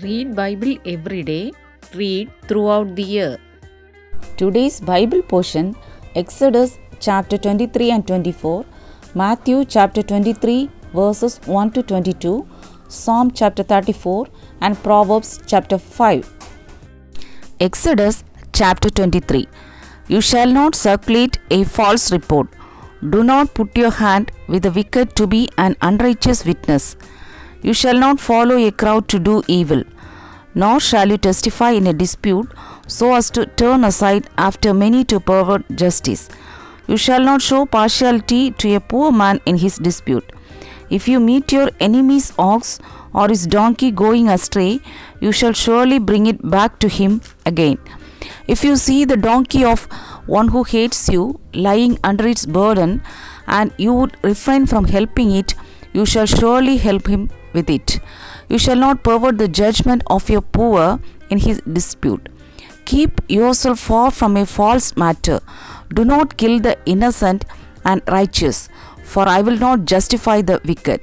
Read Bible every day. Read throughout the year. Today's Bible portion, Exodus chapter 23 and 24, Matthew chapter 23 verses 1 to 22, Psalm chapter 34 and Proverbs chapter 5. Exodus chapter 23. You shall not circulate a false report. Do not put your hand with the wicked to be an unrighteous witness. You shall not follow a crowd to do evil, nor shall you testify in a dispute so as to turn aside after many to pervert justice. You shall not show partiality to a poor man in his dispute. If you meet your enemy's ox or his donkey going astray, you shall surely bring it back to him again. If you see the donkey of one who hates you lying under its burden, and you would refrain from helping it, you shall surely help him with it. You shall not pervert the judgment of your poor in his dispute. Keep yourself far from a false matter. Do not kill the innocent and righteous, for I will not justify the wicked.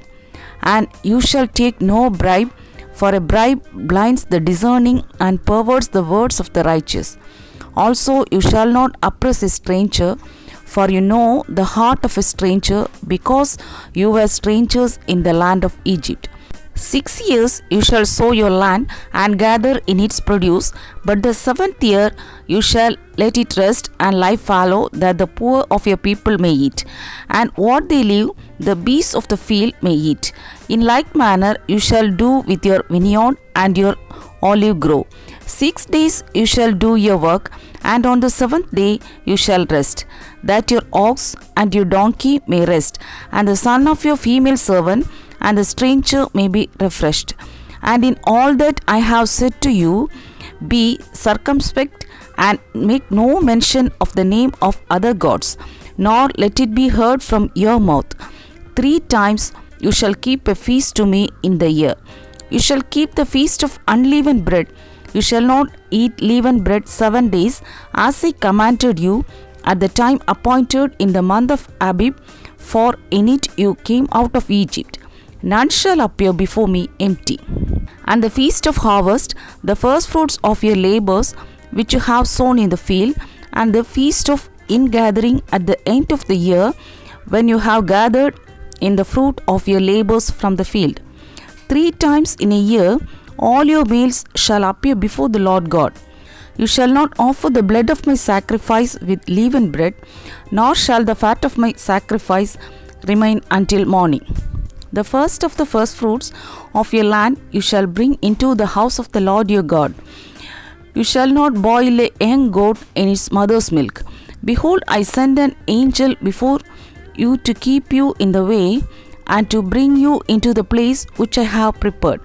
And you shall take no bribe, for a bribe blinds the discerning and perverts the words of the righteous. Also, you shall not oppress a stranger, for you know the heart of a stranger, because you were strangers in the land of Egypt. 6 years you shall sow your land and gather in its produce, but the 7th year you shall let it rest and lie fallow, that the poor of your people may eat, and what they leave the beasts of the field may eat. In like manner you shall do with your vineyard and your olive grove. 6 days you shall do your work, and on the 7th day you shall rest, that your ox and your donkey may rest, and the son of your female servant and the stranger may be refreshed. And in all that I have said to you, be circumspect, and make no mention of the name of other gods, nor let it be heard from your mouth. 3 times you shall keep a feast to me in the year. You shall keep the feast of unleavened bread. You shall not eat leavened bread 7 days, as I commanded you at the time appointed in the month of Abib, for in it you came out of Egypt. None shall appear before me empty. And the feast of harvest, the first fruits of your labors which you have sown in the field, and the feast of ingathering at the end of the year, when you have gathered in the fruit of your labors from the field. 3 times in a year all your males shall appear before the Lord God. You shall not offer the blood of my sacrifice with leavened bread, nor shall the fat of my sacrifice remain until morning. The first of the first fruits of your land you shall bring into the house of the Lord your God. You shall not boil a young goat in its mother's milk. Behold, I send an angel before you to keep you in the way, and to bring you into the place which I have prepared.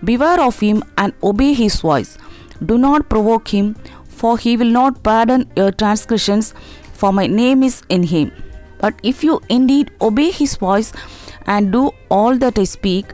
Beware of him and obey his voice. Do not provoke him, for he will not pardon your transgressions, for my name is in him. But if you indeed obey his voice and do all that I speak,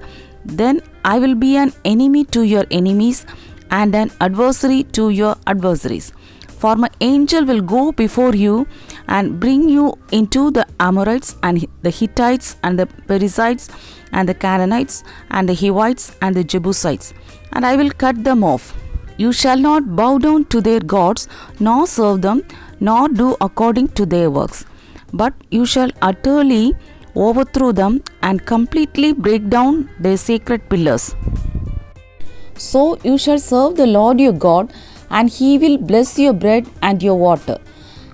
then I will be an enemy to your enemies and an adversary to your adversaries. For my angel will go before you and bring you into the Amorites and the Hittites and the Perizzites and the Canaanites and the Hivites and the Jebusites, and I will cut them off. You shall not bow down to their gods, nor serve them, nor do according to their works, but you shall utterly overthrow them and completely break down their sacred pillars. So you shall serve the Lord your God, and he will bless your bread and your water,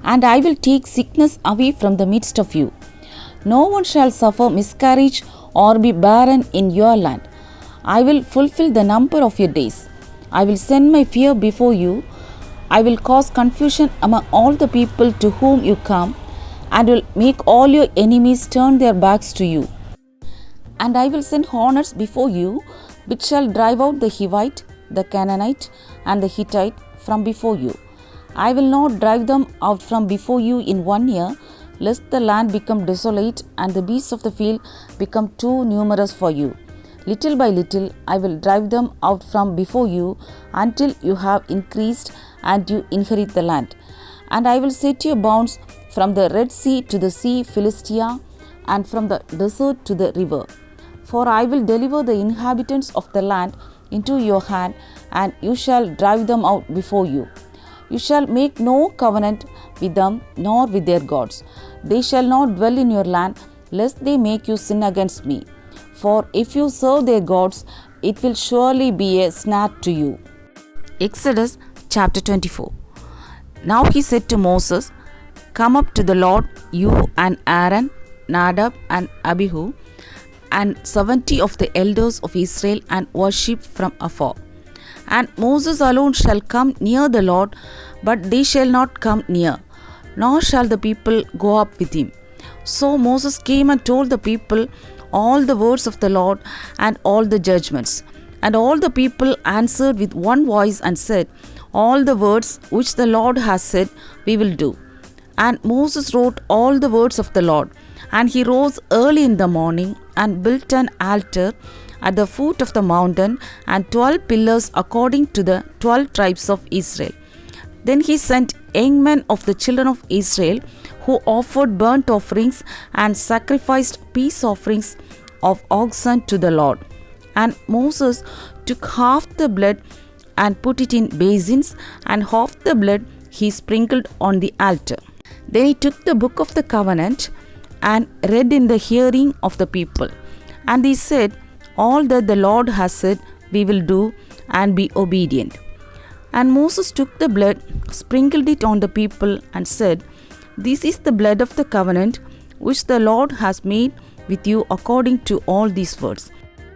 and I will take sickness away from the midst of you. No one shall suffer miscarriage or be barren in your land. I will fulfill the number of your days. I will send my fear before you. I will cause confusion among all the people to whom you come, and will make all your enemies turn their backs to you. And I will send hornets before you, which shall drive out the Hivite, the Canaanite, and the Hittite from before you. I will not drive them out from before you in 1 year, lest the land become desolate and the beasts of the field become too numerous for you. Little by little I will drive them out from before you, until you have increased and you inherit the land. And I will set your bounds from the Red Sea to the sea Philistia, and from the desert to the river. For I will deliver the inhabitants of the land into your hand, and you shall drive them out before you. You shall make no covenant with them, nor with their gods. They shall not dwell in your land, lest they make you sin against me. For if you serve their gods, it will surely be a snare to you. Exodus chapter 24. Now he said to Moses, Come up to the Lord, you and Aaron, Nadab and Abihu, and 70 of the elders of Israel, and worship from afar. And Moses alone shall come near the Lord, but they shall not come near, nor shall the people go up with him. So Moses came and told the people all the words of the Lord and all the judgments. And all the people answered with one voice and said, All the words which the Lord has said, we will do. And Moses wrote all the words of the Lord. And he rose early in the morning and built an altar at the foot of the mountain, and 12 pillars according to the 12 tribes of Israel. Then he sent young men of the children of Israel, who offered burnt offerings and sacrificed peace offerings of oxen to the Lord. And Moses took half the blood and put it in basins, and half the blood he sprinkled on the altar. Then he took the book of the covenant and read in the hearing of the people. And he said, All that the Lord has said we will do, and be obedient. And Moses took the blood, sprinkled it on the people, and said, This is the blood of the covenant which the Lord has made with you according to all these words.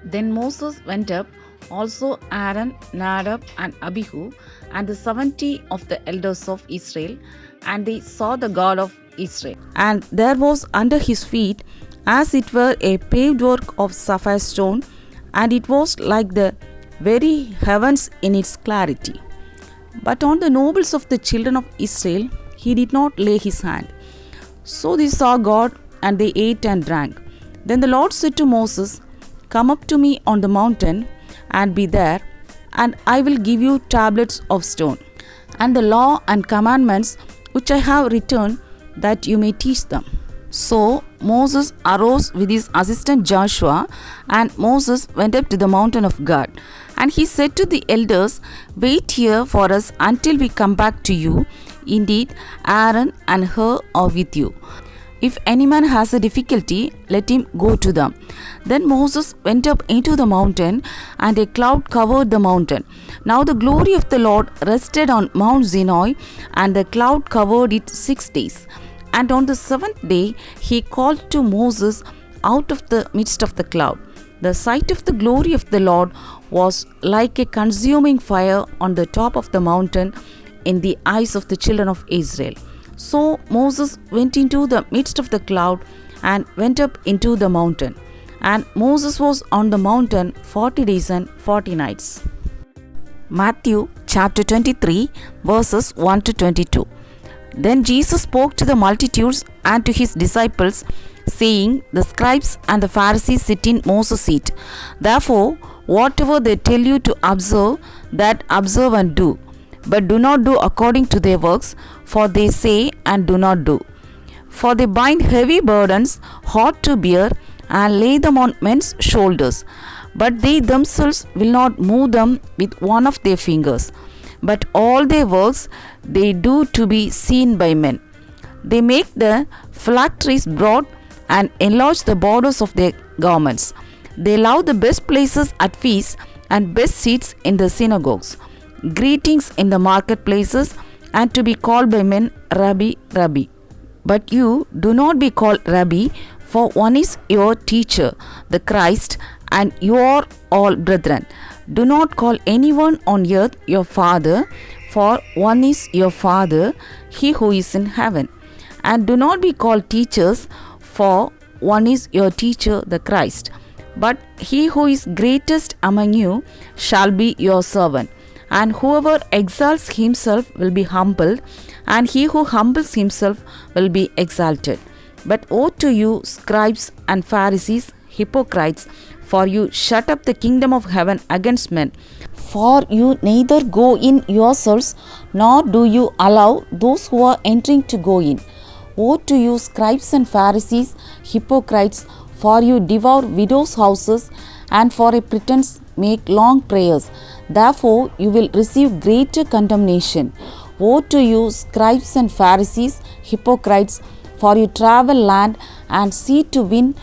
Then Moses went up, also Aaron, Nadab, and Abihu, and the 70 of the elders of Israel, and they saw the God of Israel. And there was under his feet as it were a paved work of sapphire stone, and it was like the very heavens in its clarity. But on the nobles of the children of Israel he did not lay his hand. So they saw God, and they ate and drank. Then the Lord said to Moses, Come up to me on the mountain, and be there, and I will give you tablets of stone, and the law and commandments which I have written, that you may teach them. So Moses arose with his assistant Joshua, and Moses went up to the mountain of God. And he said to the elders, Wait here for us until we come back to you. Indeed, Aaron and Hur are with you. If any man has a difficulty, let him go to them. Then Moses went up into the mountain, and a cloud covered the mountain. Now the glory of the Lord rested on Mount Sinai, and the cloud covered it 6 days. And on the 7th day he called to Moses out of the midst of the cloud. The sight of the glory of the Lord was like a consuming fire on the top of the mountain in the eyes of the children of Israel. So Moses went into the midst of the cloud and went up into the mountain. And Moses was on the mountain 40 days and 40 nights. Matthew chapter 23 verses 1 to 22. Then Jesus spoke to the multitudes and to his disciples, saying, The scribes and the Pharisees sit in Moses' seat. Therefore, whatever they tell you to observe, that observe and do. But do not do according to their works, for they say and do not do. For they bind heavy burdens, hard to bear, and lay them on men's shoulders. But they themselves will not move them with one of their fingers. But all their works they do to be seen by men. They make the phylacteries broad and enlarge the borders of their garments. They love the best places at feasts and best seats in the synagogues, greetings in the marketplaces, and to be called by men, Rabbi, Rabbi. But you do not be called Rabbi, for one is your teacher, the Christ, and you are all brethren. Do not call anyone on earth your father, for one is your Father, he who is in heaven. And do not be called teachers, for one is your teacher, the Christ. But he who is greatest among you shall be your servant. And whoever exalts himself will be humbled, and he who humbles himself will be exalted. But woe to you, scribes and Pharisees, hypocrites, for you shut up the kingdom of heaven against men. For you neither go in yourselves, nor do you allow those who are entering to go in. Woe to you, scribes and Pharisees, hypocrites, for you devour widows' houses, and for a pretense make long prayers. Therefore, you will receive greater condemnation. Woe to you, scribes and Pharisees, hypocrites, for you travel land and seek to win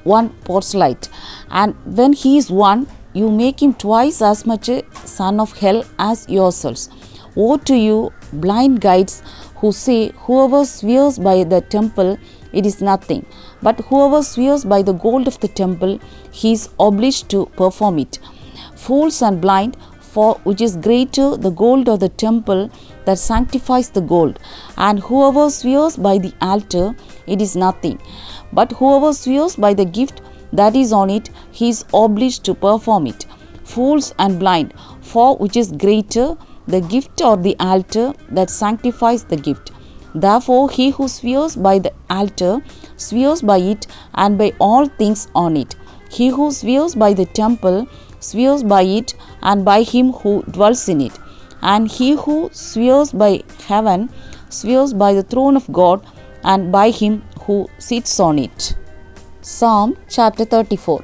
one proselyte. And when he is won, you make him twice as much a son of hell as yourselves. Woe to you, blind guides, who say, whoever swears by the temple, it is nothing. But whoever swears by the gold of the temple, he is obliged to perform it. Fools and blind, for which is greater the gold of the temple that sanctifies the gold? And whoever swears by the altar, it is nothing. But whoever swears by the gift that is on it, he is obliged to perform it. Fools and blind, for which is greater the gift or the altar that sanctifies the gift? Therefore, he who swears by the altar swears by it and by all things on it. He who swears by the temple swears by it and by him who dwells in it. And he who swears by heaven swears by the throne of God and by him who sits on it. Psalm chapter 34.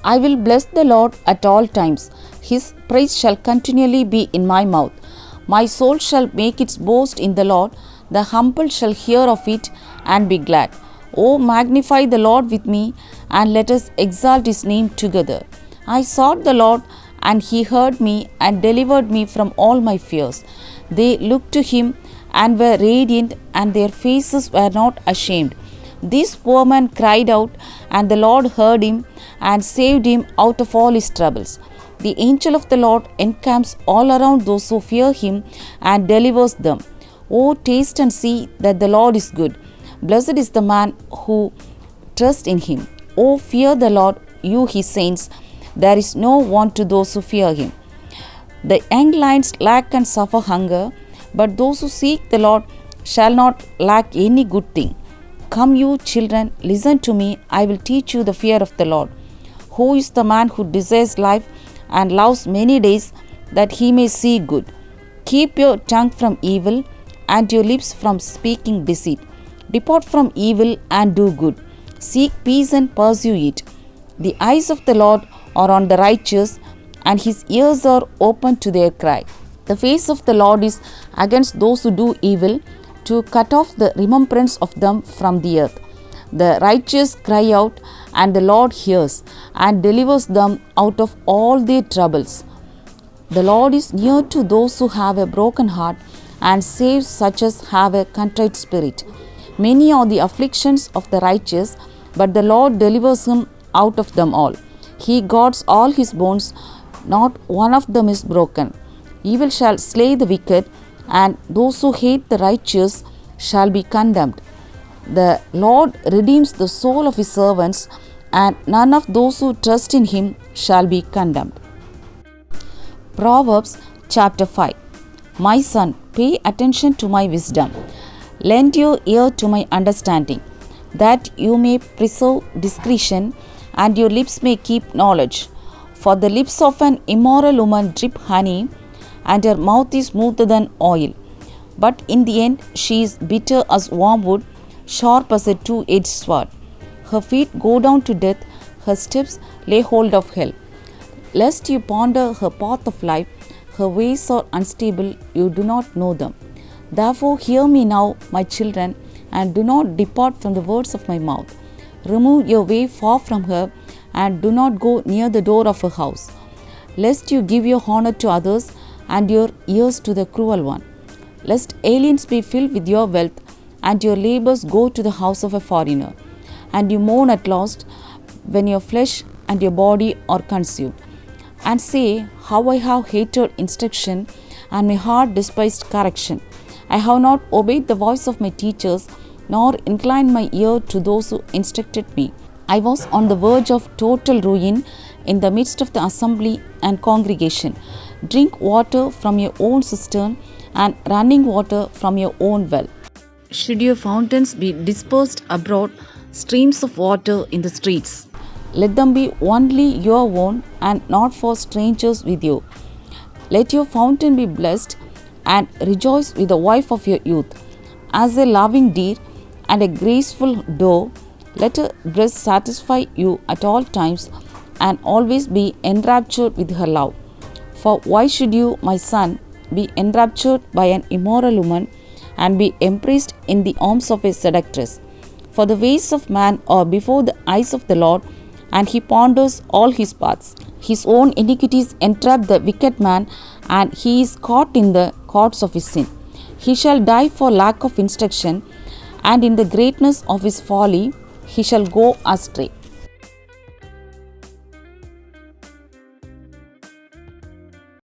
I will bless the Lord at all times. His praise shall continually be in my mouth. My soul shall make its boast in the Lord. The humble shall hear of it and be glad. O magnify the Lord with me, and let us exalt his name together. I sought the Lord, and he heard me and delivered me from all my fears. They looked to him and were radiant, and their faces were not ashamed. This poor man cried out, and the Lord heard him and saved him out of all his troubles. The angel of the Lord encamps all around those who fear him and delivers them. O taste and see that the Lord is good. Blessed is the man who trusts in him. O fear the Lord, you his saints. There is no want to those who fear him. The young lions lack and suffer hunger, but those who seek the Lord shall not lack any good thing. Come, you children, listen to me. I will teach you the fear of the Lord. Who is the man who desires life and loves many days, that he may see good? Keep your tongue from evil and your lips from speaking deceit. Depart from evil and do good. Seek peace and pursue it. The eyes of the Lord are on the righteous, and his ears are open to their cry. The face of the Lord is against those who do evil, to cut off the remembrance of them from the earth. The righteous cry out, and the Lord hears and delivers them out of all their troubles. The Lord is near to those who have a broken heart, and saves such as have a contrite spirit. Many are the afflictions of the righteous, but the Lord delivers him out of them all. He guards all his bones, not one of them is broken. Evil shall slay the wicked, and those who hate the righteous shall be condemned. The Lord redeems the soul of his servants, and none of those who trust in him shall be condemned. Proverbs chapter 5. My son, pay attention to my wisdom. Lend your ear to my understanding, that you may preserve discretion, and your lips may keep knowledge. For the lips of an immoral woman drip honey, and her mouth is smoother than oil. But in the end she is bitter as wormwood, sharp as a two-edged sword. Her feet go down to death, her steps lay hold of hell. Lest you ponder her path of life, her ways are unstable, you do not know them. Therefore hear me now, my children, and do not depart from the words of my mouth. Remove your way far from her, and do not go near the door of her house, lest you give your honor to others, and your ears to the cruel one. Lest aliens be filled with your wealth, and your labors go to the house of a foreigner, and you mourn at last when your flesh and your body are consumed. And say, how I have hated instruction, and my heart despised correction. I have not obeyed the voice of my teachers, nor inclined my ear to those who instructed me. I was on the verge of total ruin in the midst of the assembly and congregation. Drink water from your own cistern, and running water from your own well. Should your fountains be dispersed abroad, streams of water in the streets? Let them be only your own, and not for strangers with you. Let your fountain be blessed, and rejoice with the wife of your youth. As a loving deer and a graceful doe, let her breast satisfy you at all times, and always be enraptured with her love. For why should you, my son, be enraptured by an immoral woman and be embraced in the arms of a seductress? For the ways of man are before the eyes of the Lord, and he ponders all his paths. His own iniquities entrap the wicked man, and he is caught in the cords of his sin. He shall die for lack of instruction, and in the greatness of his folly he shall go astray.